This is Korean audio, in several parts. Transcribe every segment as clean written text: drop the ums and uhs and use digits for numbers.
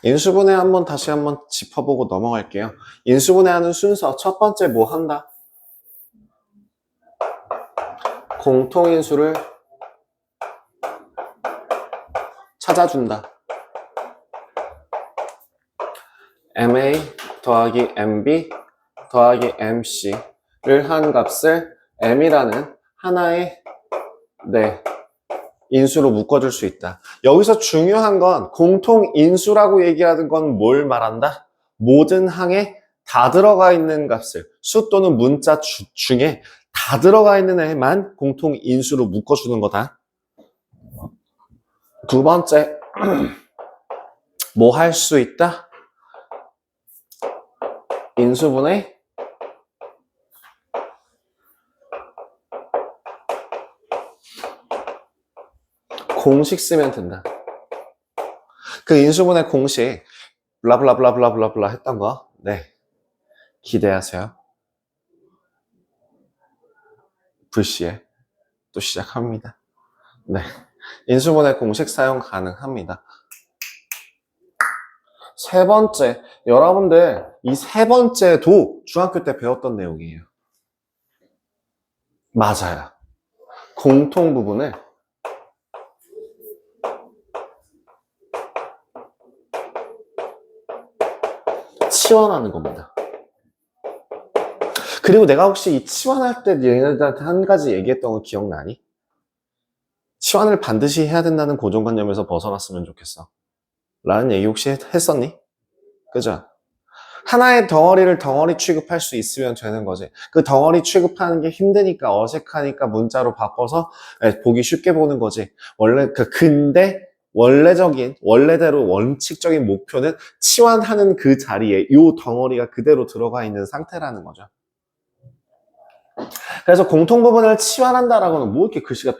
인수분해 다시 한번 짚어보고 넘어갈게요. 인수분해하는 순서 첫 번째 뭐 한다? 공통인수를 찾아준다. MA 더하기 MB 더하기 MC를 한 값을 M이라는 하나의 인수로 묶어줄 수 있다. 여기서 중요한 건 공통인수라고 얘기하는 건 뭘 말한다? 모든 항에 다 들어가 있는 값을 수 또는 문자 중에 다 들어가 있는 애만 공통인수로 묶어주는 거다. 두 번째, 뭐 할 수 있다? 인수분해 공식 쓰면 된다. 그 인수분해 공식 블라블라블라블라블라 했던 거 기대하세요. 불시에 또 시작합니다. 인수분해 공식 사용 가능합니다. 세 번째, 여러분들 이 세 번째도 중학교 때 배웠던 내용이에요. 맞아요. 공통 부분을 치환하는 겁니다. 그리고 내가 혹시 이 치환할 때 얘네들한테 한 가지 얘기했던 거 기억나니? 치환을 반드시 해야 된다는 고정관념에서 벗어났으면 좋겠어. 라는 얘기 혹시 했었니? 그죠? 하나의 덩어리를 덩어리 취급할 수 있으면 되는 거지. 그 덩어리 취급하는 게 힘드니까 어색하니까 문자로 바꿔서 보기 쉽게 보는 거지. 근데 원래대로 원칙적인 목표는 치환하는 그 자리에 이 덩어리가 그대로 들어가 있는 상태라는 거죠. 그래서 공통 부분을 치환한다라고는 뭐 이렇게 글씨가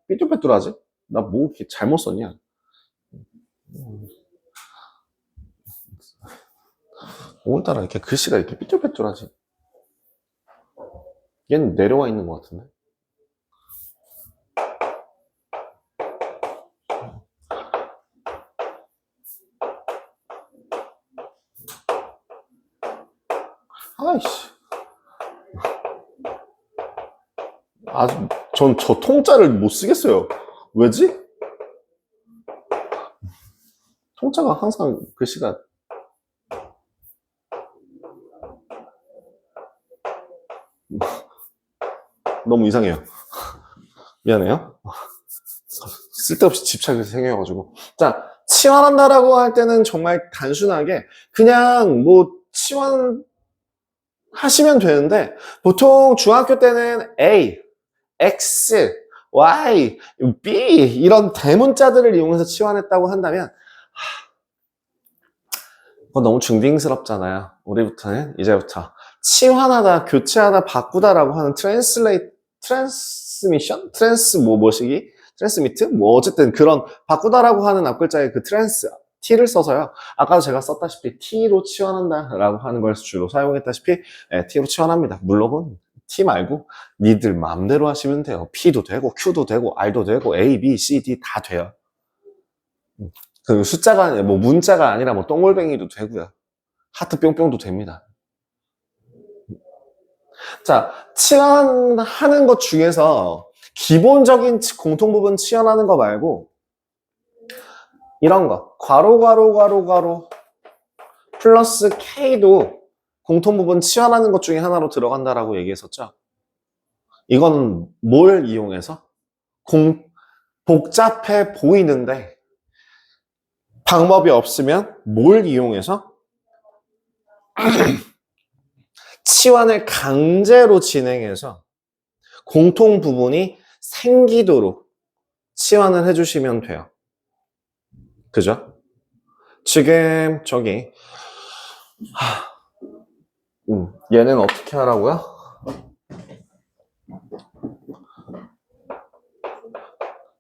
삐뚤빼뚤하지? 나 뭐 이렇게 잘못 썼냐? 오늘따라 이렇게 글씨가 이렇게 삐뚤빼뚤하지? 얘는 내려와 있는 것 같은데? 아이씨. 전 저 통짜를 못 쓰겠어요. 왜지? 통짜가 항상 글씨가 너무 이상해요. 미안해요. 쓸데없이 집착이 생겨가지고. 자, 치환한다라고 할 때는 정말 단순하게 그냥 뭐 치환하시면 되는데 보통 중학교 때는 A, X, Y, B 이런 대문자들을 이용해서 치환했다고 한다면 그건 너무 중딩스럽잖아요. 우리부터는 이제부터 치환하다, 교체하다, 바꾸다라고 하는 트랜스미트? 뭐 어쨌든 그런 바꾸다라고 하는 앞글자의 그 T를 써서요. 아까도 제가 썼다시피 T로 치환한다라고 하는 걸 주로 사용했다시피 T로 치환합니다. 물론 T 말고 니들 마음대로 하시면 돼요. P도 되고 Q도 되고 R도 되고 A, B, C, D 다 돼요. 그 숫자가 아니라 뭐 문자가 아니라 뭐 똥골뱅이도 되고요. 하트 뿅뿅도 됩니다. 자, 치환하는 것 중에서 기본적인 공통부분 치환하는 거 말고 이런 거 괄호 플러스 K도 공통부분 치환하는 것 중에 하나로 들어간다라고 얘기했었죠. 이건 뭘 이용해서? 복잡해 보이는데 방법이 없으면 뭘 이용해서? 치환을 강제로 진행해서 공통 부분이 생기도록 치환을 해주시면 돼요. 그죠? 지금 얘는 어떻게 하라고요?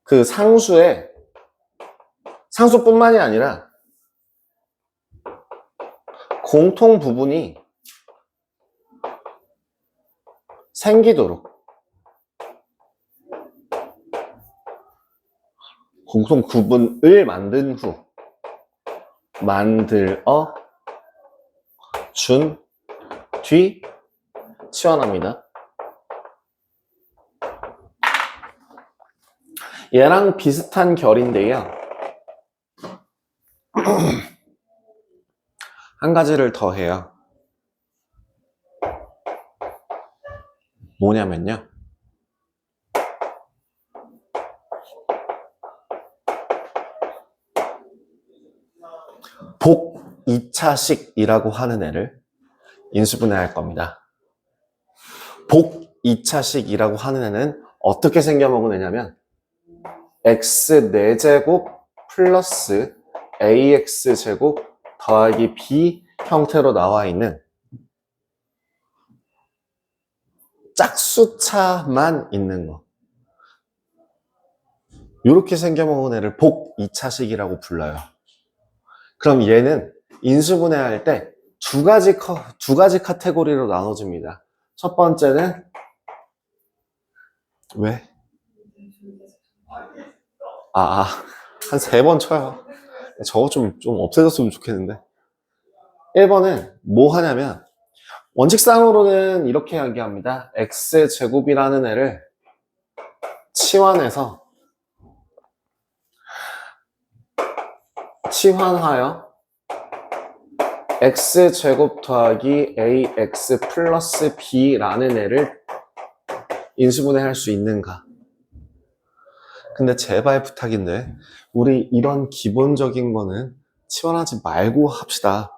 그 상수뿐만이 아니라 공통 부분이 생기도록 공통 구분을 만든 후 만들어 준 뒤 치환합니다. 얘랑 비슷한 결인데요. 한 가지를 더 해요. 뭐냐면요. 복 2차식이라고 하는 애를 인수분해할 겁니다. 복 2차식이라고 하는 애는 어떻게 생겨먹은 애냐면 x 4제곱 플러스 ax제곱 더하기 b 형태로 나와 있는 짝수차만 있는 거. 이렇게 생겨먹은 애를 복 2차식이라고 불러요. 그럼 얘는 인수분해할 때 두 가지 카테고리로 나눠집니다. 첫 번째는 왜? 한 3번 쳐요. 저거 좀 없애졌으면 좋겠는데. 1번은 뭐 하냐면 원칙상으로는 이렇게 이야기합니다. x제곱이라는 애를 치환하여 x제곱 더하기 ax 플러스 b라는 애를 인수분해할 수 있는가? 근데 제발 부탁인데 우리 이런 기본적인 거는 치환하지 말고 합시다.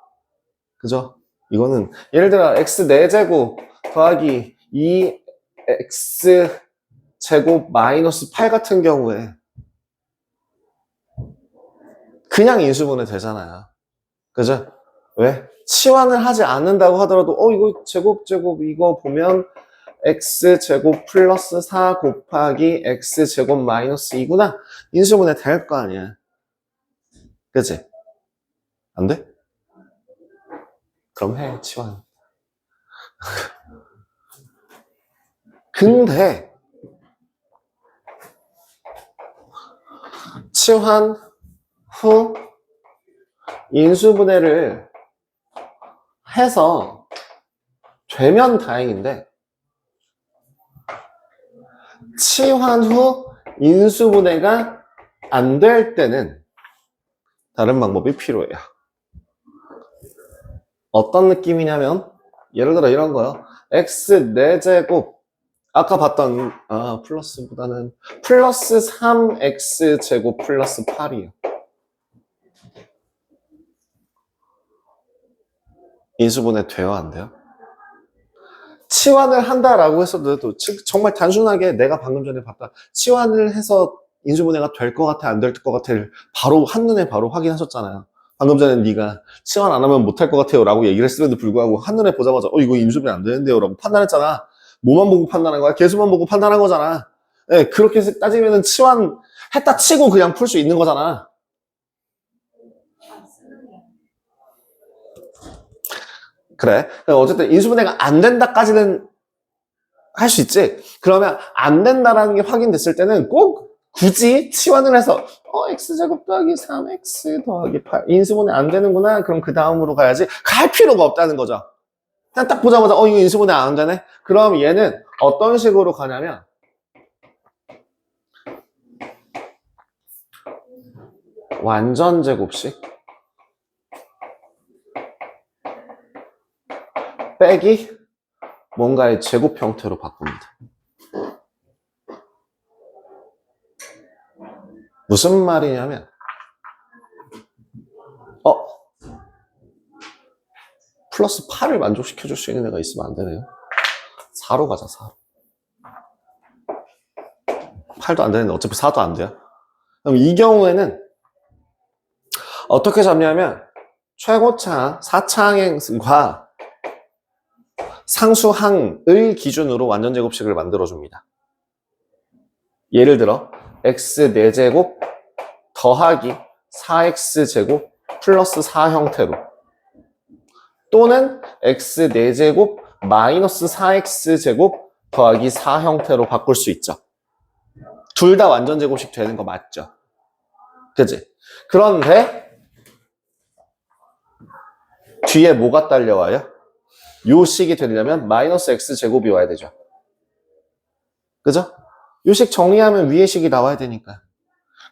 그죠? 이거는 예를 들어 x 4제곱 더하기 2x제곱 마이너스 8 같은 경우에 그냥 인수분해 되잖아요. 그죠? 왜? 치환을 하지 않는다고 하더라도 이거 제곱 이거 보면 x제곱 플러스 4 곱하기 x제곱 마이너스 2구나. 인수분해 될 거 아니야. 그치? 안 돼? 그럼 해, 치환. 근데 치환 후 인수분해를 해서 되면 다행인데 치환 후 인수분해가 안 될 때는 다른 방법이 필요해요. 어떤 느낌이냐면 예를 들어 이런 거요. x 4제곱 아까 봤던 플러스보다는 플러스 3x제곱 플러스 8이요. 인수분해 돼요? 안 돼요? 치환을 한다라고 했어도 정말 단순하게 내가 방금 전에 봤다. 치환을 해서 인수분해가 될 것 같아, 안 될 것 같아를 바로 한눈에 바로 확인하셨잖아요. 방금 전에 네가 치환 안 하면 못할 것 같아요 라고 얘기를 했음에도 불구하고 한눈에 보자마자 이거 인수분해 안 되는데요 라고 판단했잖아. 뭐만 보고 판단한 거야? 개수만 보고 판단한 거잖아. 네, 그렇게 따지면은 치환 했다 치고 그냥 풀 수 있는 거잖아. 그래. 어쨌든 인수분해가 안 된다까지는 할 수 있지. 그러면 안 된다라는 게 확인됐을 때는 꼭 굳이 치환을 해서 x제곱 더하기 3x 더하기 8 인수분해 안 되는구나. 그럼 그 다음으로 가야지. 갈 필요가 없다는 거죠. 그냥 딱 보자마자 이거 인수분해 안 되네. 그럼 얘는 어떤 식으로 가냐면 완전 제곱식 빼기 뭔가의 제곱 형태로 바꿉니다. 무슨 말이냐면 플러스 8을 만족시켜줄 수 있는 애가 있으면 안 되네요. 4로 가자. 4로. 8도 안 되는데 어차피 4도 안 돼요. 그럼 이 경우에는 어떻게 잡냐면 최고차항 4차항과 상수항을 기준으로 완전제곱식을 만들어줍니다. 예를 들어 x 4제곱 더하기 4x제곱 플러스 4 형태로 또는 x 4제곱 마이너스 4x제곱 더하기 4 형태로 바꿀 수 있죠. 둘 다 완전제곱식 되는 거 맞죠? 그치? 그런데 뒤에 뭐가 딸려와요? 요 식이 되려면 마이너스 x제곱이 와야 되죠. 그죠? 요 식 정리하면 위의 식이 나와야 되니까.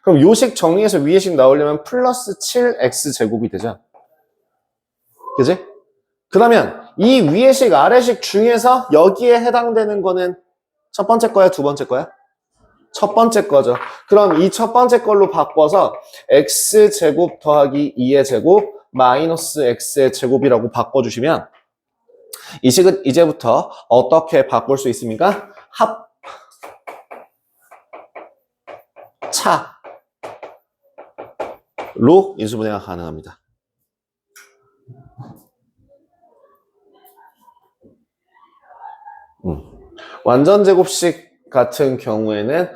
그럼 요 식 정리해서 위의 식 나오려면 플러스 7x제곱이 되죠. 그지? 그러면 이 위의 식, 아래 식 중에서 여기에 해당되는 거는 첫 번째 거야, 두 번째 거야? 첫 번째 거죠. 그럼 이 첫 번째 걸로 바꿔서 x제곱 더하기 2의 제곱 마이너스 x의 제곱이라고 바꿔주시면 이 식은 이제부터 어떻게 바꿀 수 있습니까? 합차로 인수분해가 가능합니다. 완전제곱식 같은 경우에는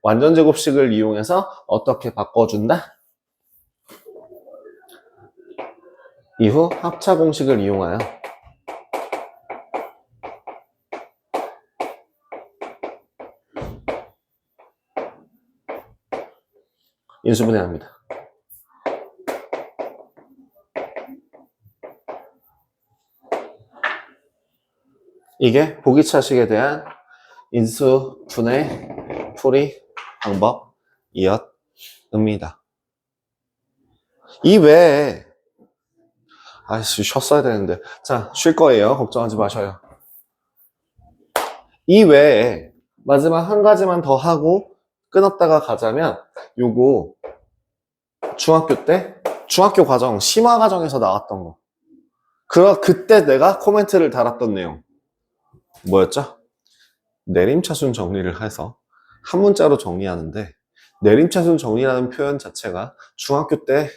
완전제곱식을 이용해서 어떻게 바꿔준다? 이후 합차 공식을 이용하여 인수분해합니다. 이게 보기차식에 대한 인수분해 풀이 방법이었습니다. 이 외에 쉬었어야 되는데 자, 쉴 거예요. 걱정하지 마셔요. 이 외에 마지막 한 가지만 더 하고 끊었다가 가자면 요거 중학교 때 중학교 과정 심화 과정에서 나왔던 거. 그때 내가 코멘트를 달았던 내용 뭐였죠? 내림차순 정리를 해서 한 문자로 정리하는데 내림차순 정리라는 표현 자체가 중학교 때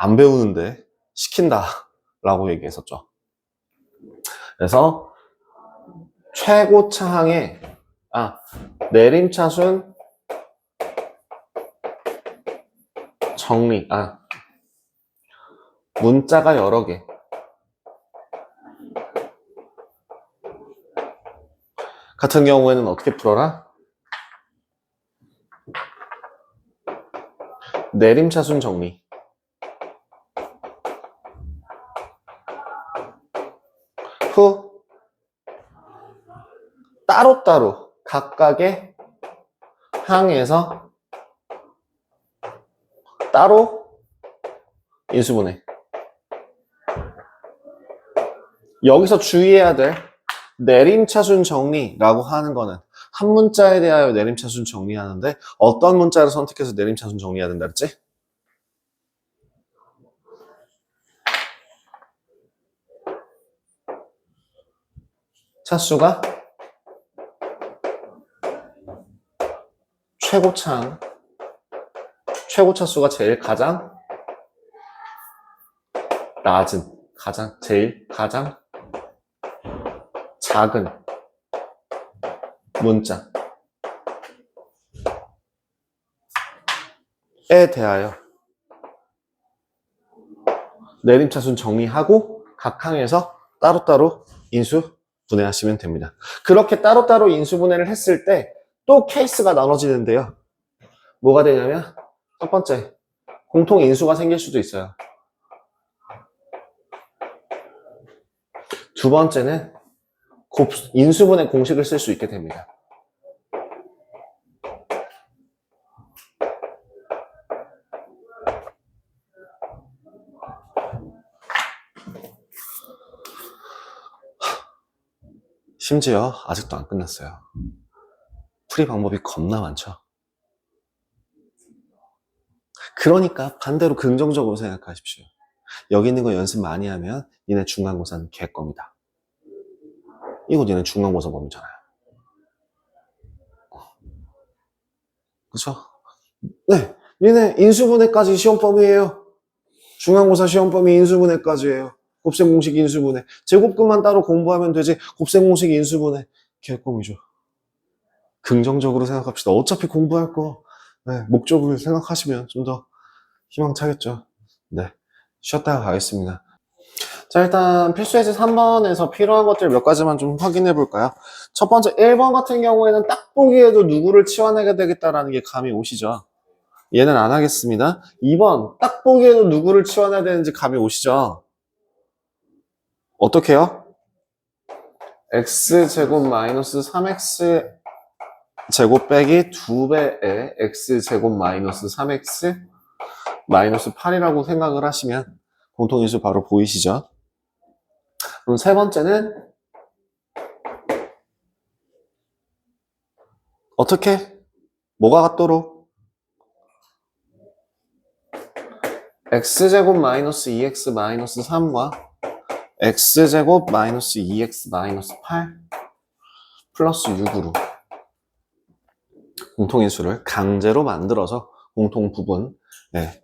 안 배우는데 시킨다 라고 얘기했었죠. 그래서 최고차항의 내림차순 정리 문자가 여러 개 같은 경우에는 어떻게 풀어라? 내림차순 정리 후 따로따로 각각의 항에서 따로 인수분해. 여기서 주의해야 될 내림차순 정리라고 하는 거는 한 문자에 대하여 내림차순 정리하는데 어떤 문자를 선택해서 내림차순 정리해야 된다 그랬지? 차수가 최고차수가 제일 가장 낮은 제일 가장 작은 문자에 대하여 내림차순 정리하고 각 항에서 따로따로 인수분해하시면 됩니다. 그렇게 따로따로 인수분해를 했을 때 또 케이스가 나눠지는데요. 뭐가 되냐면 첫 번째, 공통 인수가 생길 수도 있어요. 두 번째는 인수분해 공식을 쓸 수 있게 됩니다. 심지어 아직도 안 끝났어요. 풀이 방법이 겁나 많죠. 그러니까 반대로 긍정적으로 생각하십시오. 여기 있는 거 연습 많이 하면 니네 중간고사는 개껌이다. 이거 니네 중간고사 범위잖아요. 그쵸? 네, 니네 인수분해까지 시험 범위예요. 중간고사 시험 범위 인수분해까지예요. 곱셈공식 인수분해. 제곱근만 따로 공부하면 되지 곱셈공식 인수분해. 개껌이죠. 긍정적으로 생각합시다. 어차피 공부할 거 목적을 생각하시면 좀 더 희망차겠죠. 네, 쉬었다가 가겠습니다. 자, 일단 필수예제 3번에서 필요한 것들 몇 가지만 좀 확인해 볼까요? 첫 번째 1번 같은 경우에는 딱 보기에도 누구를 치환하게 되겠다라는 게 감이 오시죠? 얘는 안 하겠습니다. 2번 딱 보기에는 누구를 치환해야 되는지 감이 오시죠? 어떻게 해요? x제곱 마이너스 3x 제곱 빼기 2배의 x제곱 마이너스 3x 마이너스 8이라고 생각을 하시면 공통인수 바로 보이시죠? 그럼 세 번째는 어떻게? 뭐가 같도록? x제곱 마이너스 2x 마이너스 3과 x제곱 마이너스 2x 마이너스 8 플러스 6으로 공통인수를 강제로 만들어서 공통부분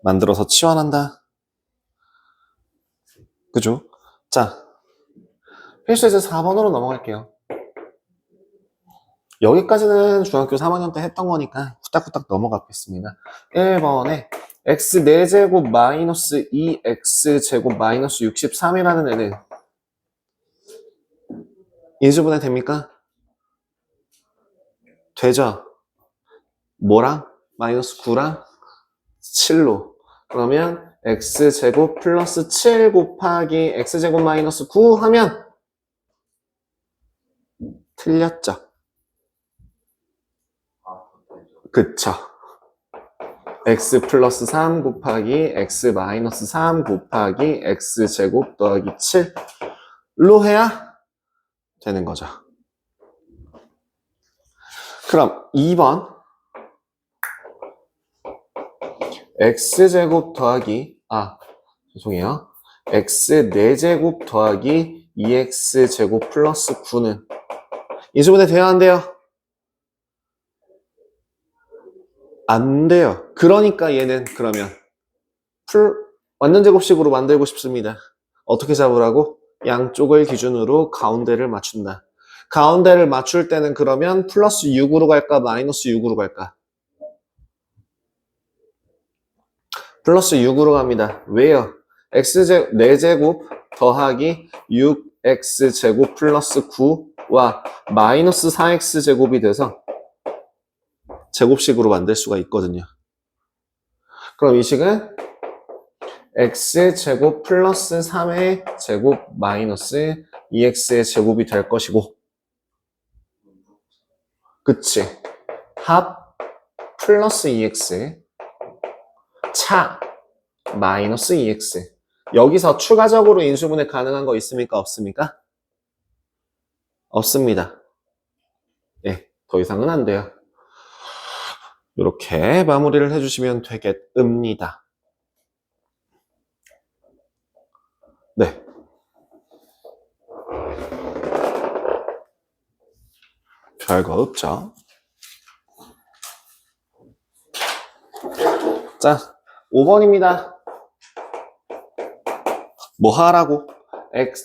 만들어서 치환한다. 그죠? 자, 필수에서 4번으로 넘어갈게요. 여기까지는 중학교 3학년 때 했던 거니까 후딱후딱 넘어가겠습니다. 1번에 x 4제곱 마이너스 2x 제곱 마이너스 63이라는 애는 인수분해 됩니까? 되죠? 뭐랑? 마이너스 9랑 7로. 그러면 x제곱 플러스 7 곱하기 x제곱 마이너스 9 하면 틀렸죠? 그쵸? x 플러스 3 곱하기 x 마이너스 3 곱하기 x제곱 더하기 7로 해야 되는 거죠. 그럼 2번 x제곱 더하기 죄송해요. x 4제곱 더하기 2x제곱 플러스 9는 인수분해 돼야 안 돼요? 안 돼요. 그러니까 얘는 그러면 완전 제곱식으로 만들고 싶습니다. 어떻게 잡으라고? 양쪽을 기준으로 가운데를 맞춘다. 가운데를 맞출 때는 그러면 플러스 6으로 갈까? 마이너스 6으로 갈까? 플러스 6으로 갑니다. 왜요? x제곱 4제곱 더하기 6x제곱 플러스 9와 마이너스 4x제곱이 돼서 제곱식으로 만들 수가 있거든요. 그럼 이 식은 x제곱 플러스 3의 제곱 마이너스 2x의 제곱이 될 것이고, 그치? 합 플러스 2x 차 마이너스 2x. 여기서 추가적으로 인수분해 가능한 거 있습니까? 없습니까? 없습니다. 네, 더 이상은 안 돼요. 이렇게 마무리를 해주시면 되겠습니다. 네. 별거 없죠. 자, 5번입니다. 뭐 하라고?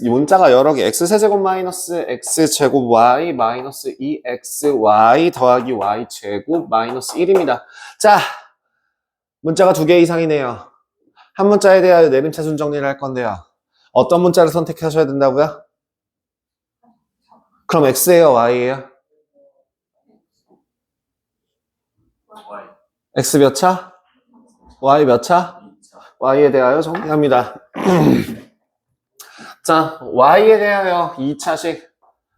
문자가 여러 개. x세제곱 마이너스 x제곱 y 마이너스 2xy 더하기 y제곱 마이너스 1입니다. 자, 문자가 2개 이상이네요. 한 문자에 대하여 내림차순 정리를 할 건데요. 어떤 문자를 선택하셔야 된다고요? 그럼 x예요, y예요? x 몇 차? y 몇 차? y에 대하여 정리합니다. 자, y에 대하여 2차식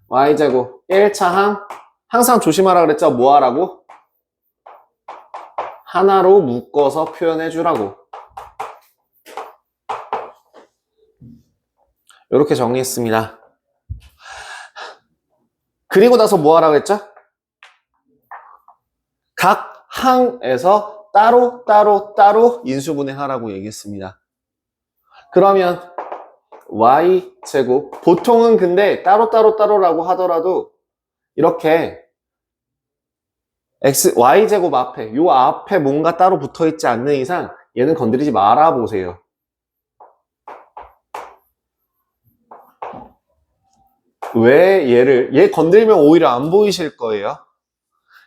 y제곱 1차 항상 조심하라 그랬죠? 뭐 하라고? 하나로 묶어서 표현해 주라고. 이렇게 정리했습니다. 그리고 나서 뭐 하라고 했죠? 각 항에서 따로 인수분해 하라고 얘기했습니다. 그러면 y제곱, 보통은 근데 따로라고 하더라도 이렇게 y제곱 앞에, 요 앞에 뭔가 따로 붙어 있지 않는 이상 얘는 건드리지 말아 보세요. 왜 얘 건드리면 오히려 안 보이실 거예요.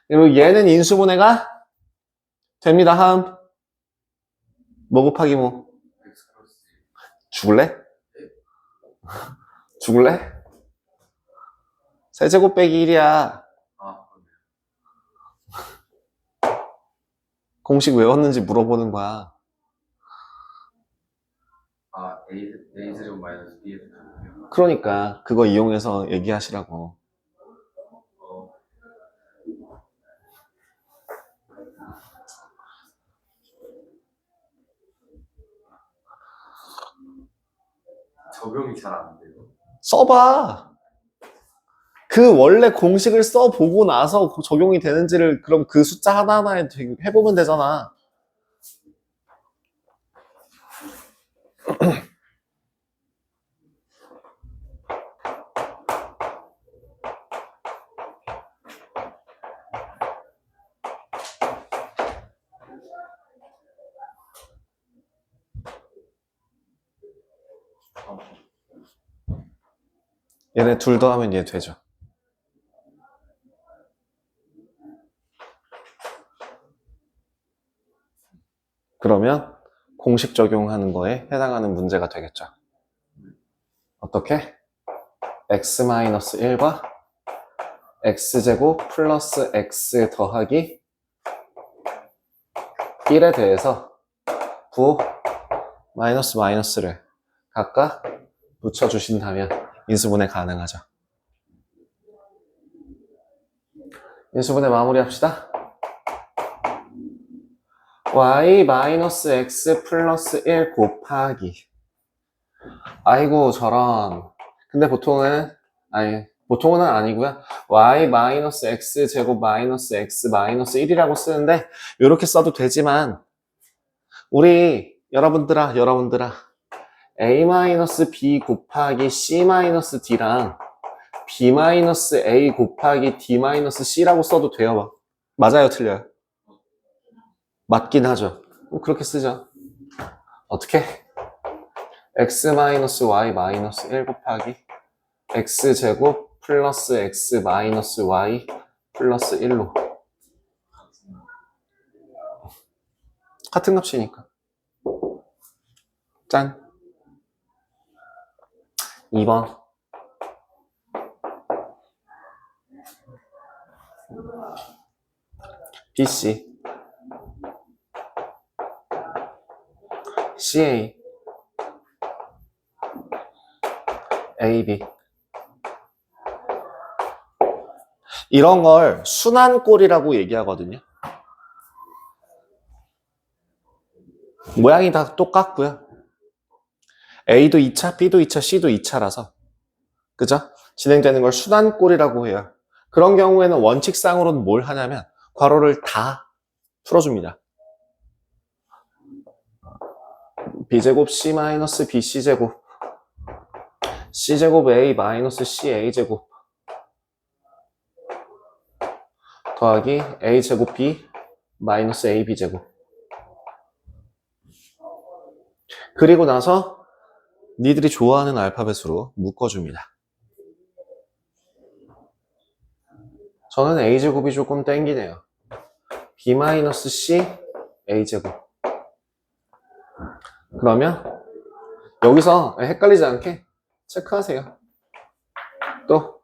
그리고 얘는 인수분해가 됩니다. 함. 뭐 곱하기 뭐? 죽을래? 죽을래? 세제곱 빼기 1이야. 공식 외웠는지 물어보는 거야. 아, A 제곱 마이너스 B의 제곱이요. 그러니까 그거 이용해서 얘기하시라고. 적용이 잘 안 돼요. 써봐. 그 원래 공식을 써보고 나서 적용이 되는지를 그럼 그 숫자 하나하나에 해보면 되잖아. 얘네 둘 더하면 얘 되죠. 그러면 공식 적용하는 거에 해당하는 문제가 되겠죠. 어떻게? x-1과 x제곱 플러스 x 더하기 1에 대해서 부 마이너스 마이너스를 각각 붙여주신다면 인수분해 가능하죠. 인수분해 마무리합시다. y 마이너스 x 플러스 1 곱하기 아이고 저런. 근데 보통은 아니고요. y 마이너스 x 제곱 마이너스 x 마이너스 1이라고 쓰는데 이렇게 써도 되지만 우리 여러분들아 a 마이너스 b 곱하기 c 마이너스 d랑 b 마이너스 a 곱하기 d 마이너스 c라고 써도 돼요. 맞아요, 틀려요? 맞긴 하죠. 그렇게 쓰죠. 어떻게? x 마이너스 y 마이너스 1 곱하기 x 제곱 플러스 x 마이너스 y 플러스 1로 같은 값이니까. 짠. 2번. BC CA AB 이런 걸 순환꼴이라고 얘기하거든요. 모양이 다 똑같고요. A도 2차, B도 2차, C도 2차라서 그죠? 진행되는 걸 순환꼴이라고 해요. 그런 경우에는 원칙상으로는 뭘 하냐면 괄호를 다 풀어줍니다. B제곱 C 마이너스 BC제곱 C제곱 A 마이너스 CA제곱 더하기 A제곱 B 마이너스 AB제곱. 그리고 나서 니들이 좋아하는 알파벳으로 묶어줍니다. 저는 A제곱이 조금 땡기네요. B 마이너스 C A제곱. 그러면 여기서 헷갈리지 않게 체크하세요. 또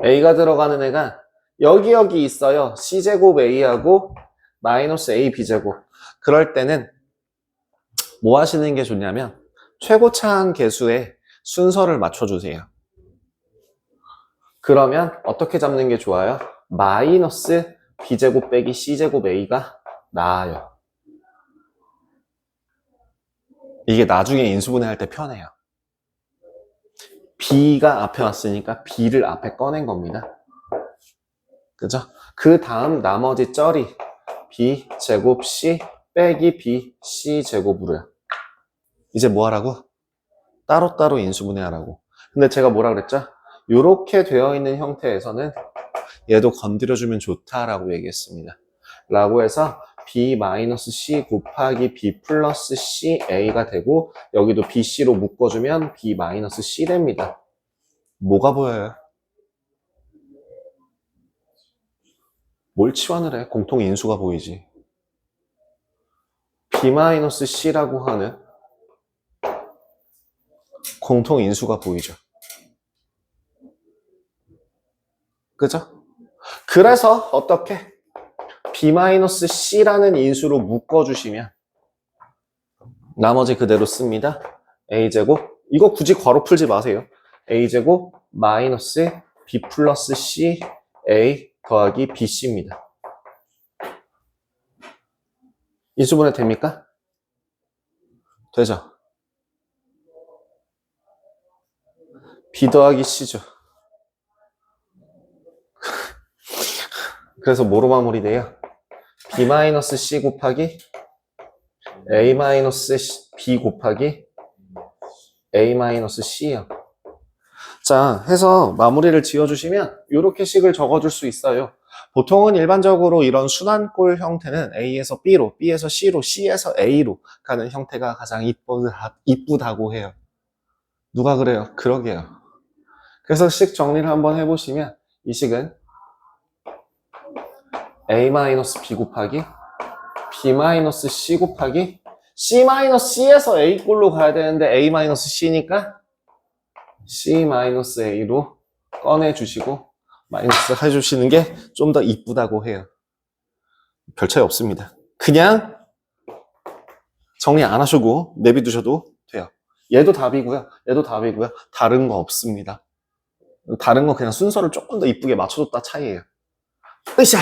A가 들어가는 애가 여기 있어요. C제곱 A하고 마이너스 A B제곱. 그럴 때는 뭐 하시는 게 좋냐면 최고차항 계수에 순서를 맞춰주세요. 그러면 어떻게 잡는 게 좋아요? 마이너스 B제곱 빼기 C제곱 A가 나아요. 이게 나중에 인수분해 할 때 편해요. B가 앞에 왔으니까 B를 앞에 꺼낸 겁니다. 그죠? 그 다음 나머지 쩔이 B 제곱 C 빼기 B C 제곱으로요. 이제 뭐 하라고? 따로따로 인수분해 하라고. 근데 제가 뭐라 그랬죠? 이렇게 되어 있는 형태에서는 얘도 건드려주면 좋다라고 얘기했습니다. 라고 해서 B-C 곱하기 B 플러스 C A가 되고 여기도 BC로 묶어주면 B-C 됩니다. 뭐가 보여요? 뭘 치환을 해? 공통 인수가 보이지. B-C라고 하는 공통 인수가 보이죠. 그죠? 그래서 어떻게? b-c라는 인수로 묶어주시면 나머지 그대로 씁니다. a제곱, 이거 굳이 괄호 풀지 마세요. a제곱 마이너스 b 플러스 c a 더하기 bc입니다. 인수분해 됩니까? 되죠? b 더하기 c죠. 그래서 뭐로 마무리돼요? b-c 곱하기 a-b 곱하기 a-c요. 자, 해서 마무리를 지어주시면 이렇게 식을 적어줄 수 있어요. 보통은 일반적으로 이런 순환꼴 형태는 A에서 B로, B에서 C로, C에서 A로 가는 형태가 가장 이쁘다고 해요. 누가 그래요? 그러게요. 그래서 식 정리를 한번 해보시면 이 식은 A-B 곱하기 B-C 곱하기 C-C에서 A꼴로 가야 되는데 A-C니까 C-A로 꺼내주시고 마이너스 해주시는 게 좀 더 이쁘다고 해요. 별 차이 없습니다. 그냥 정리 안 하시고 내비두셔도 돼요. 얘도 답이고요. 얘도 답이고요. 다른 거 없습니다. 다른 거 그냥 순서를 조금 더 이쁘게 맞춰줬다 차이예요. 으쌰!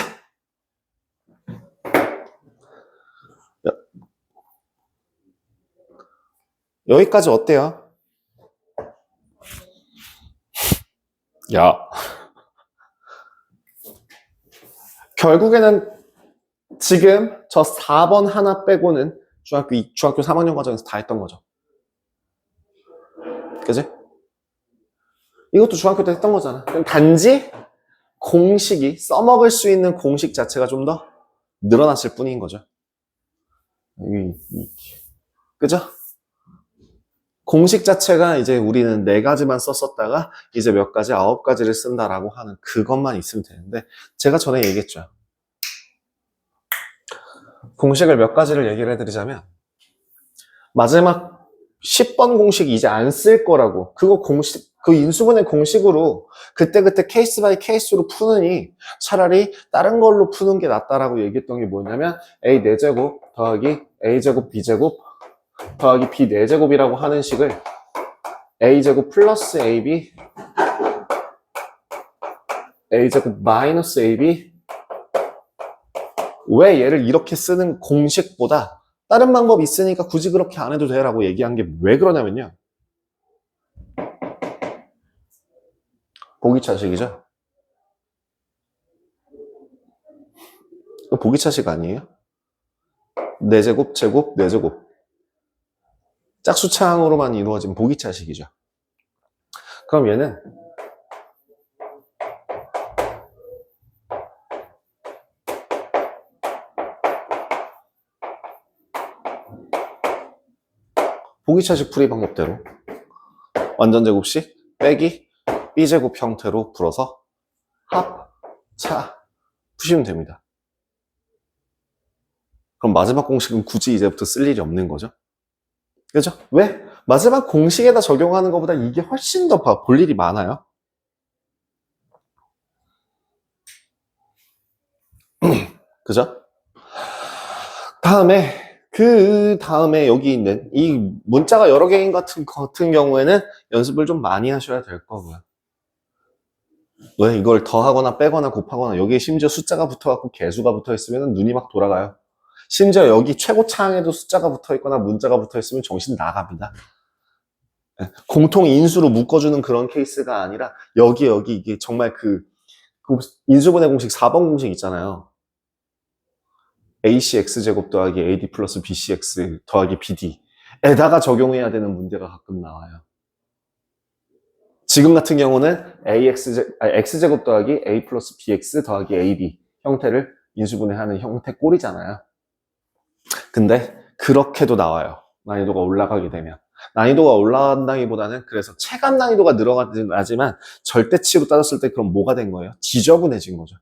여기까지 어때요? 야. 결국에는 지금 저 4번 하나 빼고는 중학교 3학년 과정에서 다 했던 거죠. 그지? 이것도 중학교 때 했던 거잖아. 그럼 단지 공식이 써먹을 수 있는 공식 자체가 좀 더 늘어났을 뿐인 거죠. 그죠? 공식 자체가 이제 우리는 4가지만 썼었다가 이제 몇 가지 9가지를 쓴다라고 하는 그것만 있으면 되는데 제가 전에 얘기했죠. 공식을 몇 가지를 얘기를 해드리자면 마지막 10번 공식 이제 안 쓸 거라고 그거 공식 그 인수분해 공식으로 그때그때 케이스 바이 케이스로 푸느니 차라리 다른 걸로 푸는 게 낫다라고 얘기했던 게 뭐냐면 a 4제곱 더하기 a제곱 b제곱 더하기 b 4제곱이라고 하는 식을 a제곱 플러스 ab a제곱 마이너스 ab 왜 얘를 이렇게 쓰는 공식보다 다른 방법이 있으니까 굳이 그렇게 안 해도 돼라고 얘기한 게 왜 그러냐면요. 보기차식이죠. 보기차식 아니에요? 4제곱, 제곱, 4제곱. 짝수차항으로만 이루어진 보기차식이죠. 그럼 얘는 보기차식 풀이 방법대로 완전제곱식 빼기 b제곱 형태로 풀어서 합, 차 푸시면 됩니다. 그럼 마지막 공식은 굳이 이제부터 쓸 일이 없는 거죠. 그죠? 왜? 마지막 공식에다 적용하는 것보다 이게 훨씬 더 볼 일이 많아요. 그죠? 그 다음에 여기 있는 이 문자가 여러 개인 같은 경우에는 연습을 좀 많이 하셔야 될 거고요. 왜 이걸 더하거나 빼거나 곱하거나 여기에 심지어 숫자가 붙어갖고 개수가 붙어있으면 눈이 막 돌아가요. 심지어 여기 최고차항에도 숫자가 붙어있거나 문자가 붙어있으면 정신 나갑니다. 공통 인수로 묶어주는 그런 케이스가 아니라 여기 이게 정말 그 인수분해 공식 4번 공식 있잖아요. ACX제곱 더하기 AD 플러스 BCX 더하기 BD에다가 적용해야 되는 문제가 가끔 나와요. 지금 같은 경우는 X제곱 더하기 A 플러스 BX 더하기 AB 형태를 인수분해하는 형태 꼴이잖아요. 근데 그렇게도 나와요. 난이도가 올라가게 되면. 난이도가 올라간다기보다는 그래서 체감 난이도가 늘어나진 하지만 절대치로 따졌을 때 그럼 뭐가 된 거예요? 지저분해진 거죠.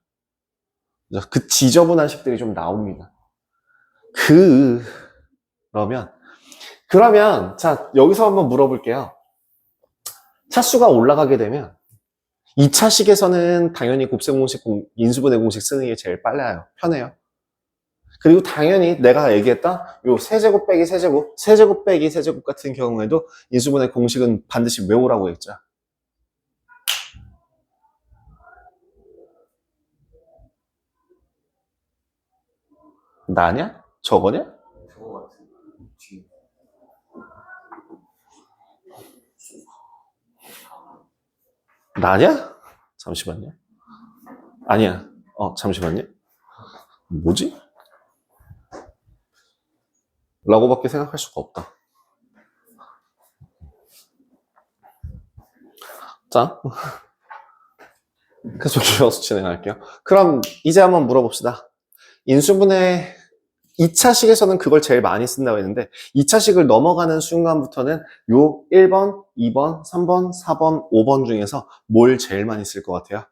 그 지저분한 식들이 좀 나옵니다. 그러면 자 여기서 한번 물어볼게요. 차수가 올라가게 되면 2차 식에서는 당연히 곱셈 공식, 인수분해 공식 쓰는 게 제일 빨라요. 편해요. 그리고 당연히 내가 얘기했던 요 세제곱 빼기 세제곱, 세제곱 빼기 세제곱 같은 경우에도 인수분해 공식은 반드시 외우라고 했죠. 나냐? 저거냐? 저거 같은 뒤. 나냐? 잠시만요. 아니야. 잠시만요. 뭐지? 라고밖에 생각할 수가 없다. 자, 계속 이어서 진행할게요. 그럼 이제 한번 물어봅시다. 인수분해 2차식에서는 그걸 제일 많이 쓴다고 했는데 2차식을 넘어가는 순간부터는 요 1번, 2번, 3번, 4번, 5번 중에서 뭘 제일 많이 쓸 것 같아요?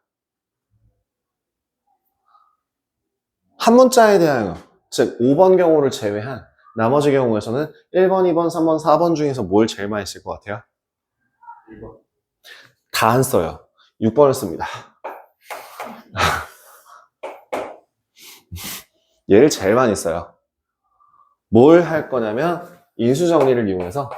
한 문자에 대하여, 즉 5번 경우를 제외한 나머지 경우에서는 1번, 2번, 3번, 4번 중에서 뭘 제일 많이 쓸 것 같아요? 1번. 다 안 써요. 6번을 씁니다. 얘를 제일 많이 써요. 뭘 할 거냐면 인수정리를 이용해서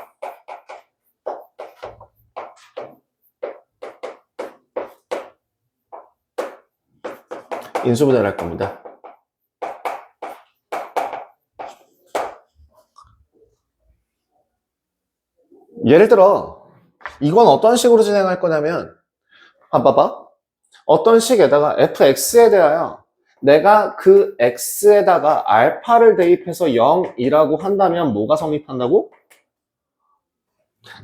인수분해를 할 겁니다. 예를 들어 이건 어떤 식으로 진행할 거냐면 봐봐. 어떤 식에다가 fx에 대하여 내가 그 x에다가 알파를 대입해서 0이라고 한다면 뭐가 성립한다고?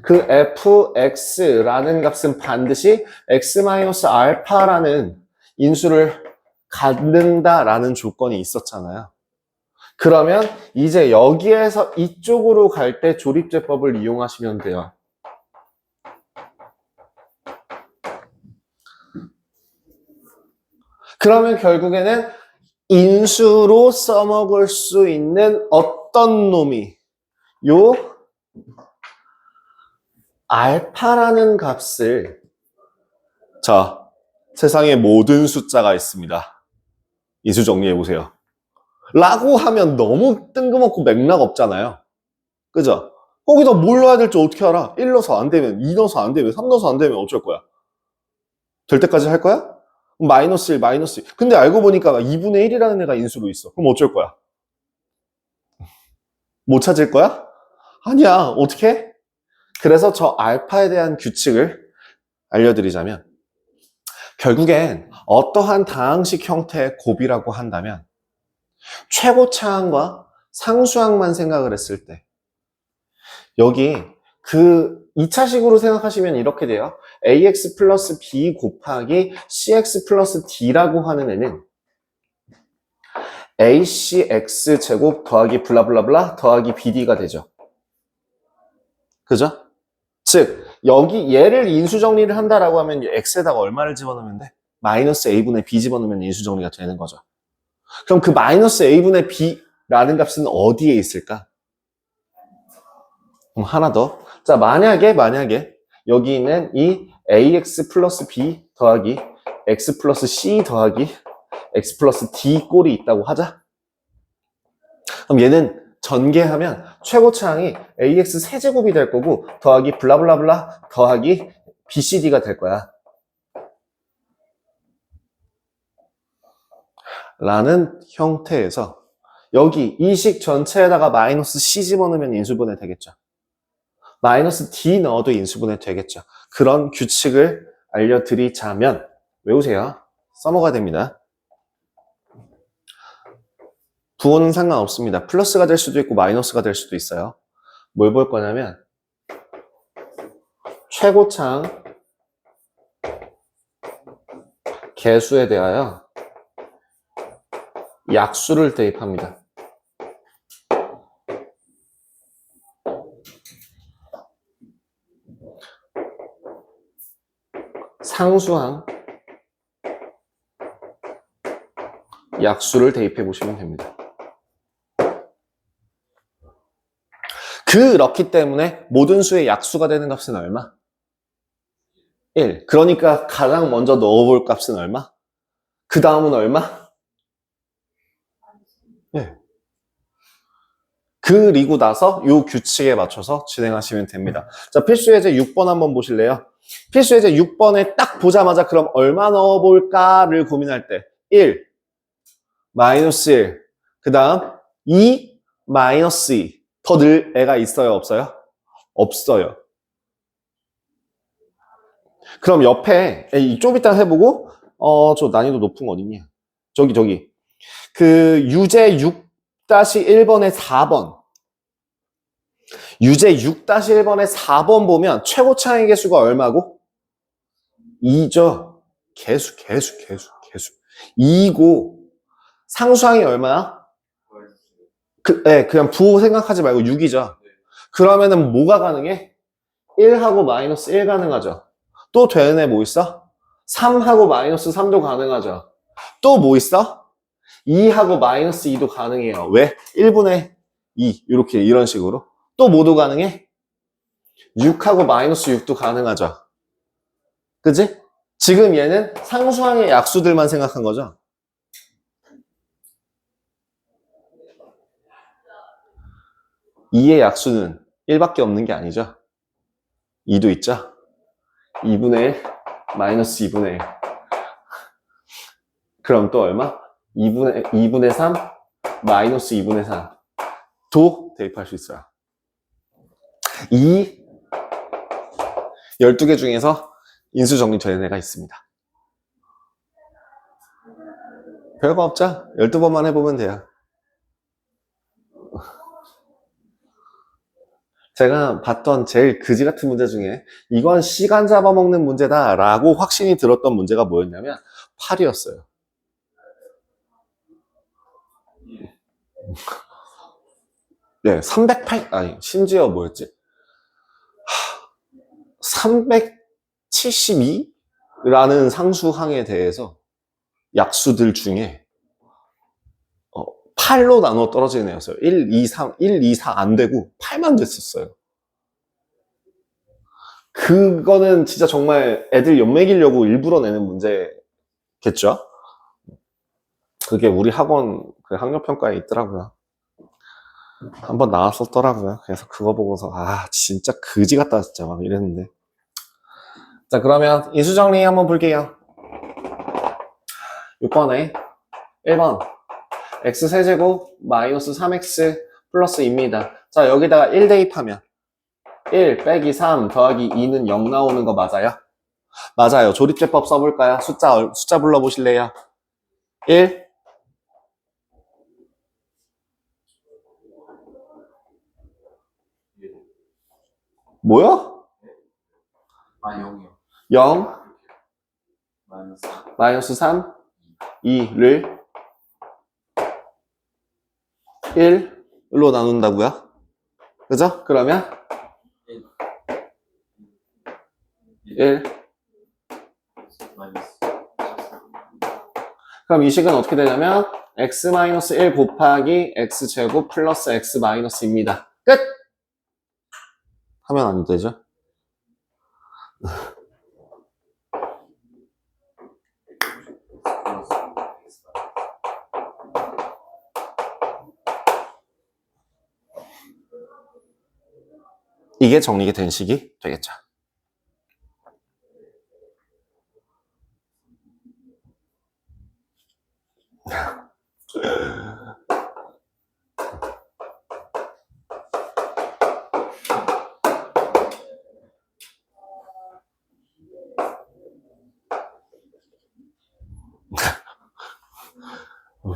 그 fx라는 값은 반드시 x-알파라는 인수를 갖는다라는 조건이 있었잖아요. 그러면 이제 여기에서 이쪽으로 갈 때 조립제법을 이용하시면 돼요. 그러면 결국에는 인수로 써먹을 수 있는 어떤 놈이 요 알파라는 값을 자, 세상에 모든 숫자가 있습니다. 인수 정리해보세요. 라고 하면 너무 뜬금없고 맥락 없잖아요. 그죠? 거기다 뭘 넣어야 될지 어떻게 알아? 1 넣어서 안 되면, 2 넣어서 안 되면, 3 넣어서 안 되면 어쩔 거야? 될 때까지 할 거야? 마이너스 1, 마이너스 1. 근데 알고 보니까 2분의 1이라는 애가 인수로 있어. 그럼 어쩔 거야? 못 찾을 거야? 아니야. 어떻게? 그래서 저 알파에 대한 규칙을 알려드리자면 결국엔 어떠한 다항식 형태의 곱이라고 한다면 최고차항과 상수항만 생각을 했을 때 여기 그 2차식으로 생각하시면 이렇게 돼요. ax 플러스 b 곱하기 cx 플러스 d라고 하는 애는 acx 제곱 더하기 블라블라블라 더하기 bd가 되죠. 그죠? 즉 여기 얘를 인수정리를 한다라고 하면 x에다가 얼마를 집어넣으면 돼? 마이너스 a분의 b 집어넣으면 인수정리가 되는 거죠. 그럼 그 마이너스 a분의 b라는 값은 어디에 있을까? 그럼 하나 더. 자, 만약에 여기 있는 이 ax 플러스 b 더하기 x 플러스 c 더하기 x 플러스 d 꼴이 있다고 하자. 그럼 얘는 전개하면 최고차항이 ax 세제곱이 될 거고 더하기 블라블라블라 더하기 bcd가 될 거야. 라는 형태에서 여기 이 식 전체에다가 마이너스 c 집어넣으면 인수분해 되겠죠. 마이너스 d 넣어도 인수분해 되겠죠. 그런 규칙을 알려드리자면 외우세요. 써먹어야 됩니다. 부호는 상관없습니다. 플러스가 될 수도 있고 마이너스가 될 수도 있어요. 뭘 볼 거냐면 최고차항 개수에 대하여 약수를 대입합니다. 상수항 약수를 대입해 보시면 됩니다. 그렇기 때문에 모든 수의 약수가 되는 값은 얼마? 1. 그러니까 가장 먼저 넣어볼 값은 얼마? 그 다음은 얼마? 네. 그리고 나서 요 규칙에 맞춰서 진행하시면 됩니다. 자, 필수 예제 6번 한번 보실래요? 필수 예제 6번에 딱 보자마자 그럼 얼마 넣어볼까를 고민할 때 1, 마이너스 1, 그 다음 2, 마이너스 2. 더 늘 애가 있어요? 없어요? 없어요. 그럼 옆에 좀 이따 해보고 저 난이도 높은 거 어딨냐? 저기 그 유제 6-1번에 4번 유제 6-1번에 4번 보면 최고 차이 개수가 얼마고? 2죠. 개수 2고 상수항이 얼마야? 그냥 부호 생각하지 말고 6이죠. 그러면은 뭐가 가능해? 1하고 마이너스 1 가능하죠. 또 되는 애 뭐 있어? 3하고 마이너스 3도 가능하죠. 또 뭐 있어? 2하고 마이너스 2도 가능해요. 왜? 1분의 2 이렇게 이런 식으로. 또 뭐도 가능해? 6하고 마이너스 6도 가능하죠. 그치? 지금 얘는 상수항의 약수들만 생각한 거죠. 이의 약수는 1밖에 없는 게 아니죠. 2도 있죠. 2분의 1, 마이너스 2분의 1. 그럼 또 얼마? 2분의 3, 마이너스 2분의 3도 대입할 수 있어요. 이 12개 중에서 인수 정리되는 애가 있습니다. 별거 없죠? 12번만 해보면 돼요. 제가 봤던 제일 그지 같은 문제 중에 이건 시간 잡아먹는 문제다 라고 확신이 들었던 문제가 뭐였냐면 8이었어요. 네, 308, 아니, 심지어 뭐였지? 372라는 상수항에 대해서 약수들 중에 8로 나눠 떨어지는 애였어요. 1, 2, 3, 1, 2, 4 안 되고 8만 됐었어요. 그거는 진짜 정말 애들 연맥이려고 일부러 내는 문제겠죠? 그게 우리 학원 그 학력평가에 있더라고요. 한번 나왔었더라고요. 그래서 그거 보고서 진짜 그지 같다 진짜 막 이랬는데. 자, 그러면 인수정리 한번 볼게요. 6번에 1번 x세제곱 마이너스 3x 플러스 2입니다. 자, 여기다가 1 대입하면 1 빼기 3 더하기 2는 0 나오는 거 맞아요? 맞아요. 조립제법 써볼까요? 숫자 불러보실래요? 1 뭐야? 0이요. 0 마이너스 마이너스 3 2를 1로 나눈다고요? 그죠? 그러면 1 마이너스. 그럼 이 식은 어떻게 되냐면 x-1 곱하기 x제곱 플러스 x-2입니다. 끝! 하면 안 되죠? 이게 정리가 된 식이 되겠죠.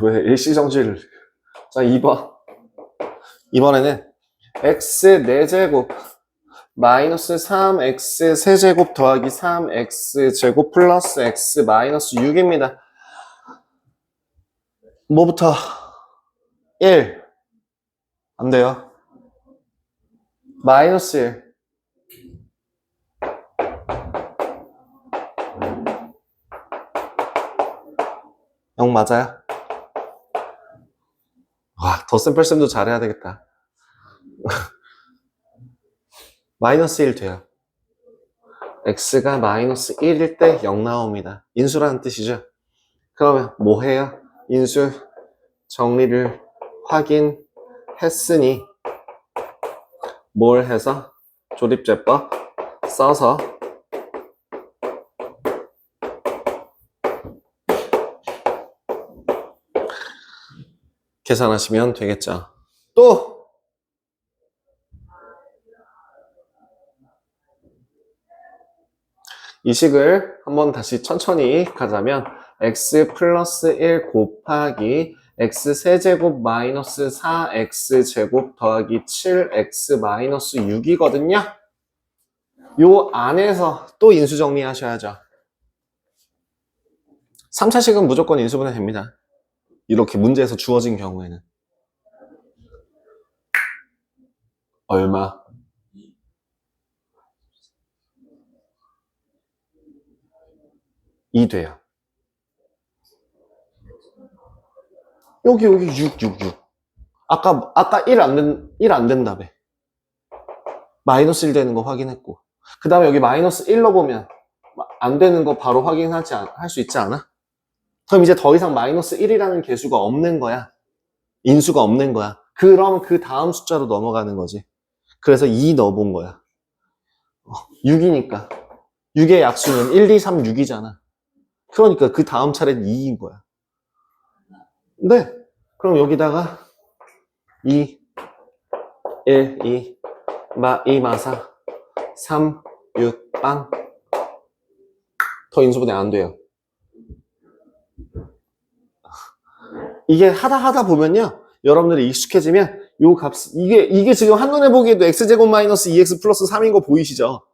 왜 일시정지를. 자, 2번. 이번에는 x 4제곱 마이너스 3x 세제곱 더하기 3x 제곱 플러스 x 마이너스 6입니다. 뭐부터? 1. 안 돼요. 마이너스 1. 영 맞아요? 와, 덧셈 뺄셈도 잘해야 되겠다. 마이너스 1 돼요. x가 마이너스 1일 때 0 나옵니다. 인수라는 뜻이죠. 그러면 뭐 해요? 인수 정리를 확인했으니 뭘 해서? 조립제법 써서 계산하시면 되겠죠. 또 이 식을 한번 다시 천천히 가자면 x 플러스 1 곱하기 x 세제곱 마이너스 4x 제곱 더하기 7x 마이너스 6이거든요. 요 안에서 또 인수 정리하셔야죠. 3차식은 무조건 인수분해 됩니다. 이렇게 문제에서 주어진 경우에는. 얼마? 2 돼요. 여기 6. 아까 1 안 된다며. 마이너스 1 되는 거 확인했고. 그 다음에 여기 마이너스 1로 보면 안 되는 거 바로 할 수 있지 않아? 그럼 이제 더 이상 마이너스 1이라는 개수가 없는 거야. 인수가 없는 거야. 그럼 그 다음 숫자로 넘어가는 거지. 그래서 2 넣어본 거야. 6이니까. 6의 약수는 1, 2, 3, 6이잖아. 그러니까 그 다음 차례는 2인 거야. 네. 그럼 여기다가 2, 1, 2, 2 마사, 3, 6, 빵. 더 인수분해 안 돼요. 이게 하다 보면요. 여러분들이 익숙해지면 요 값, 이게 지금 한눈에 보기에도 x제곱 마이너스 2x 플러스 3인 거 보이시죠?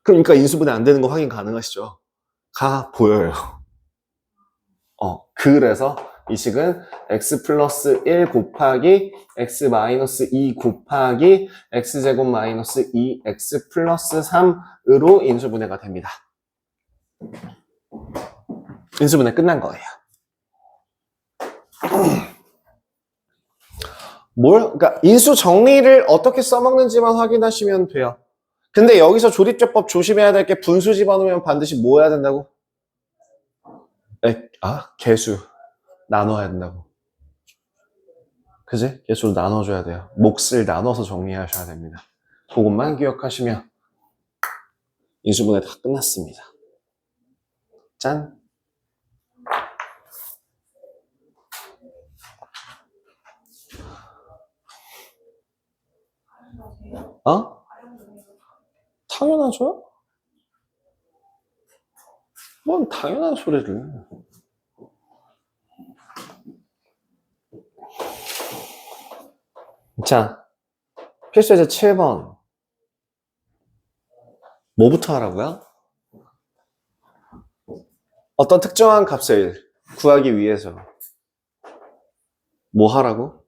그러니까 인수분해 안 되는 거 확인 가능하시죠? 보여요. 그래서 이 식은 x 플러스 1 곱하기 x 마이너스 2 곱하기 x제곱 마이너스 2x 플러스 3으로 인수분해가 됩니다. 인수분해 끝난 거예요. 그러니까 인수 정리를 어떻게 써먹는지만 확인하시면 돼요. 근데 여기서 조립제법 조심해야 될 게 분수 집어넣으면 반드시 뭐 해야 된다고? 개수 나눠야 된다고. 그지? 개수를 나눠줘야 돼요. 몫을 나눠서 정리하셔야 됩니다. 그것만 기억하시면 인수분해 다 끝났습니다. 짠! 당연하죠? 뭔 당연한 소리를. 자, 필수예제 7번. 뭐부터 하라고요? 어떤 특정한 값을 구하기 위해서 뭐 하라고?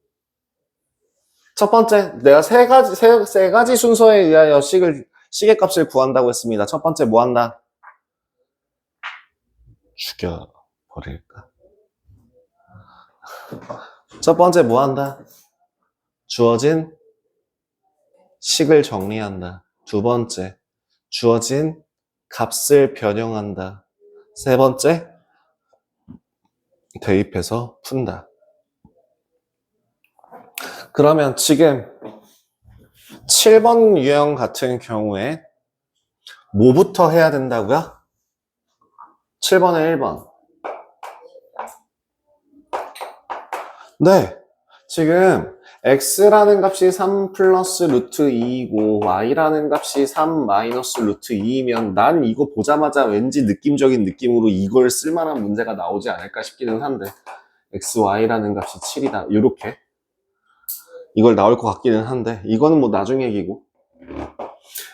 첫 번째, 내가 세 가지 순서에 의하여 식의 값을 구한다고 했습니다. 첫 번째 뭐 한다? 죽여버릴까? 첫 번째 뭐 한다? 주어진 식을 정리한다. 두 번째, 주어진 값을 변형한다. 세 번째, 대입해서 푼다. 그러면 지금 7번 유형 같은 경우에 뭐부터 해야 된다고요? 7번에 1번. 네, 지금 x라는 값이 3 플러스 루트 2이고 y라는 값이 3 마이너스 루트 2이면 난 이거 보자마자 왠지 느낌적인 느낌으로 이걸 쓸만한 문제가 나오지 않을까 싶기는 한데 x, y라는 값이 7이다. 이렇게 이걸 나올 것 같기는 한데 이거는 뭐 나중 얘기고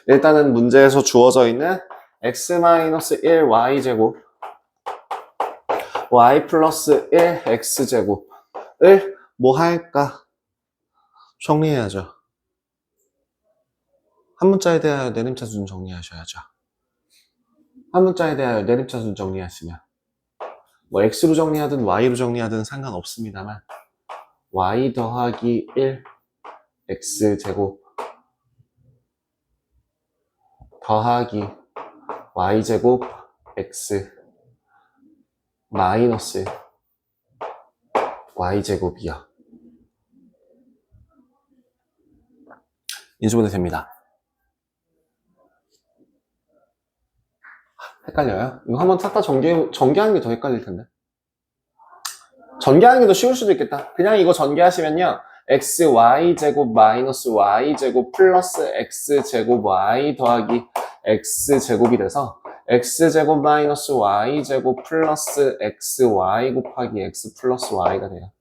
일단은 문제에서 주어져 있는 x-1 y제곱 y 플러스 1 x제곱을 뭐 할까? 정리해야죠. 한 문자에 대하여 내림차 순 정리하셔야죠. 한 문자에 대하여 내림차 순 정리하시면 뭐 x로 정리하든 y로 정리하든 상관없습니다만 y 더하기 1 x제곱 더하기 y제곱 x 마이너스 y제곱이요. 인수분해 됩니다. 헷갈려요? 이거 한번 싹 다 전개하는 게 더 헷갈릴 텐데. 전개하는 게 더 쉬울 수도 있겠다. 그냥 이거 전개하시면요. xy제곱 마이너스 y제곱 플러스 x제곱 y 더하기 x제곱이 돼서 x제곱 마이너스 y제곱 플러스 xy 곱하기 x 플러스 y가 돼요.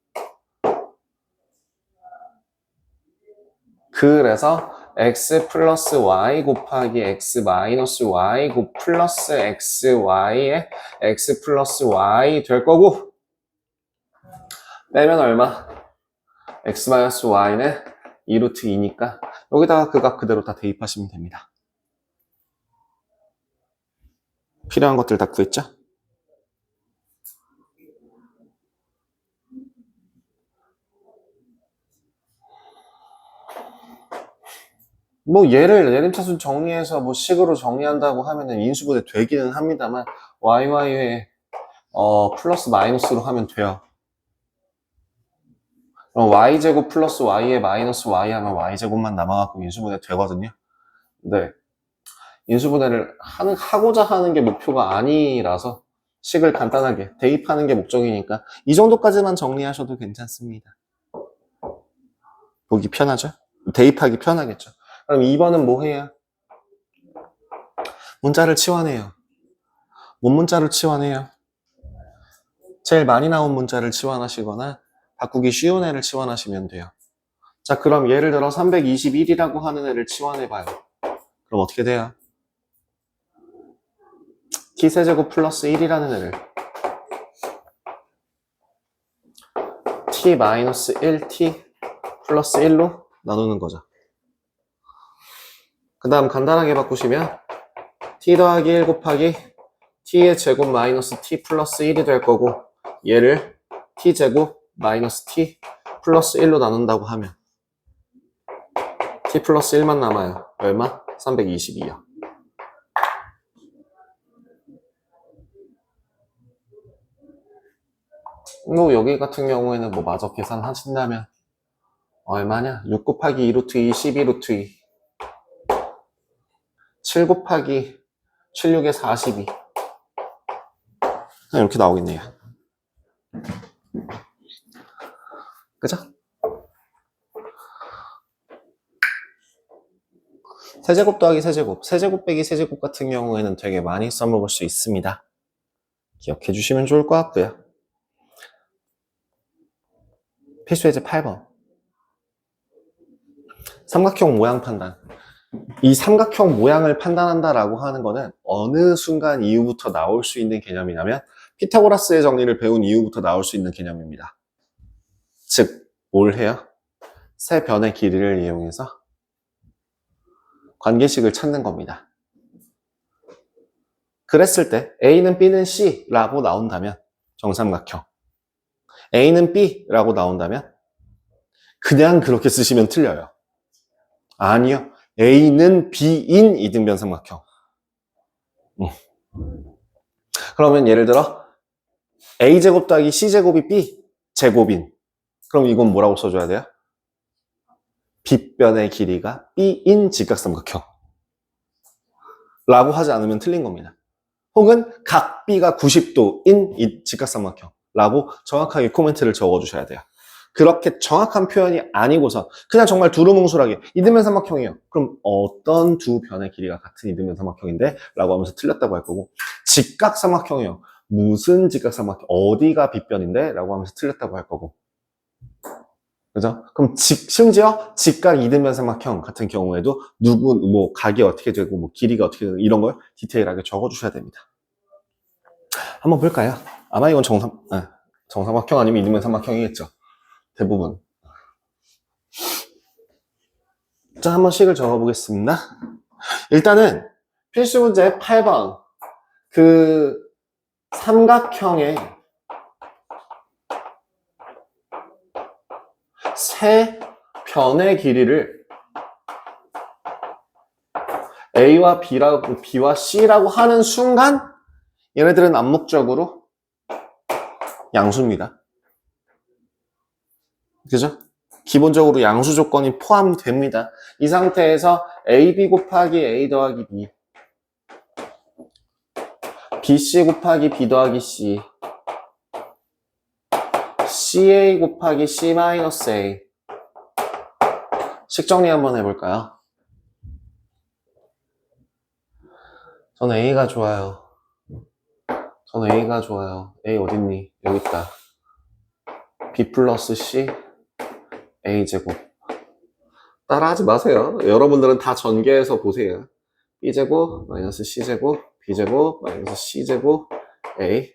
그래서 x 플러스 y 곱하기 x 마이너스 y 곱 플러스 xy에 x 플러스 y 될 거고 빼면 얼마? x 마이너스 y는 2루트 2니까 여기다가 그 값 그대로 다 대입하시면 됩니다. 필요한 것들 다 구했죠? 뭐 얘를 내림차순 정리해서 뭐 식으로 정리한다고 하면은 인수분해 되기는 합니다만 YY에 플러스 마이너스로 하면 돼요. 그럼 y제곱 플러스 y에 마이너스 y 하면 y제곱만 남아갖고 인수분해 되거든요. 근데 인수분해를 하고자 하는 게 목표가 아니라서 식을 간단하게 대입하는 게 목적이니까 이 정도까지만 정리하셔도 괜찮습니다. 보기 편하죠? 대입하기 편하겠죠. 그럼 2번은 뭐 해요? 문자를 치환해요. 뭔 문자를 치환해요? 제일 많이 나온 문자를 치환하시거나 바꾸기 쉬운 애를 치환하시면 돼요. 자, 그럼 예를 들어 321이라고 하는 애를 치환해봐요. 그럼 어떻게 돼요? t세제곱 플러스 1이라는 애를 t 마이너스 1t 플러스 1로 나누는 거죠. 그 다음 간단하게 바꾸시면 t 더하기 1 곱하기 t의 제곱 마이너스 t 플러스 1이 될 거고 얘를 t제곱 마이너스 t 플러스 1로 나눈다고 하면 t 플러스 1만 남아요. 얼마? 322요. 뭐 여기 같은 경우에는 뭐 마저 계산하신다면 얼마냐? 6 곱하기 2루트 2, 12루트 2 7 곱하기 76에 42 이렇게 나오겠네요. 그죠? 세제곱 더하기 세제곱, 세제곱 빼기 세제곱 같은 경우에는 되게 많이 써먹을 수 있습니다. 기억해 주시면 좋을 것 같고요. 필수예제 8번. 삼각형 모양 판단. 이 삼각형 모양을 판단한다라고 하는 거는 어느 순간 이후부터 나올 수 있는 개념이냐면 피타고라스의 정리를 배운 이후부터 나올 수 있는 개념입니다. 즉, 뭘 해요? 세 변의 길이를 이용해서 관계식을 찾는 겁니다. 그랬을 때 A는 B는 C라고 나온다면 정삼각형, A는 B라고 나온다면 그냥 그렇게 쓰시면 틀려요. 아니요. A는 B인 이등변 삼각형. 그러면 예를 들어 A제곱 더하기 C제곱이 B제곱인. 그럼 이건 뭐라고 써줘야 돼요? 빗변의 길이가 B인 직각삼각형 라고 하지 않으면 틀린 겁니다. 혹은 각 B가 90도인 이 직각삼각형 라고 정확하게 코멘트를 적어주셔야 돼요. 그렇게 정확한 표현이 아니고서 그냥 정말 두루뭉술하게 이등변 삼각형이에요. 그럼 어떤 두 변의 길이가 같은 이등변 삼각형인데? 라고 하면서 틀렸다고 할 거고 직각삼각형이에요. 무슨 직각삼각형? 어디가 빗변인데? 라고 하면서 틀렸다고 할 거고 그죠? 그럼 심지어 직각 이등변 삼각형 같은 경우에도 뭐 각이 어떻게 되고 뭐 길이가 어떻게 되고 이런 걸 디테일하게 적어주셔야 됩니다. 한번 볼까요? 아마 이건 정삼각형 아니면 이등변 삼각형이겠죠. 대부분. 자, 한번 식을 적어보겠습니다. 일단은 필수 문제 8번 그 삼각형의 세 변의 길이를 A와 B와 C라고 하는 순간 얘네들은 암묵적으로 양수입니다. 그죠? 기본적으로 양수 조건이 포함됩니다. 이 상태에서 AB 곱하기 A 더하기 B, BC 곱하기 B 더하기 C, CA 곱하기 C 마이너스 A. 식 정리 한번 해볼까요? 저는 A가 좋아요. 저는 A가 좋아요. A 어딨니? 여기 있다. B 플러스 C A 제곱. 따라하지 마세요. 여러분들은 다 전개해서 보세요. B 제곱 마이너스 C 제곱 B 제곱 마이너스 C 제곱 A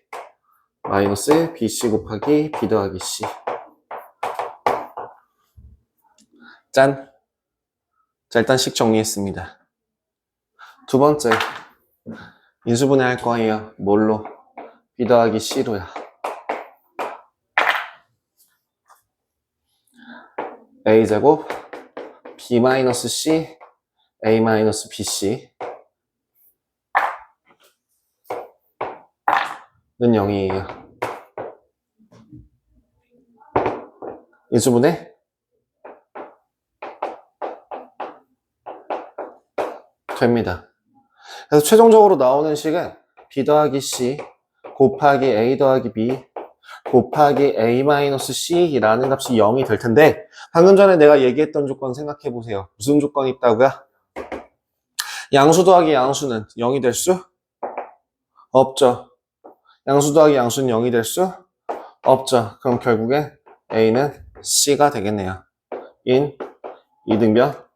마이너스 BC 곱하기 B 더하기 C. 짠! 자, 일단 식 정리했습니다. 두 번째, 인수분해 할 거예요. 뭘로? B 더하기 C로야. A 제곱 B 마이너스 C A 마이너스 BC 는 0이에요. 인수분해 됩니다. 그래서 최종적으로 나오는 식은 B 더하기 C 곱하기 A 더하기 B 곱하기 A 마이너스 C라는 값이 0이 될 텐데, 방금 전에 내가 얘기했던 조건 생각해 보세요. 무슨 조건이 있다고요? 양수 더하기 양수는 0이 될 수 없죠. 양수 더하기 양수는 0이 될 수 없죠. 그럼 결국엔 A는 C가 되겠네요. 인 이등변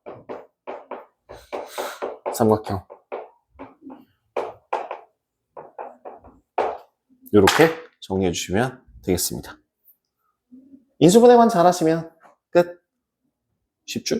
삼각형. 이렇게 정리해 주시면 되겠습니다. 인수분해만 잘하시면 끝. 쉽죠?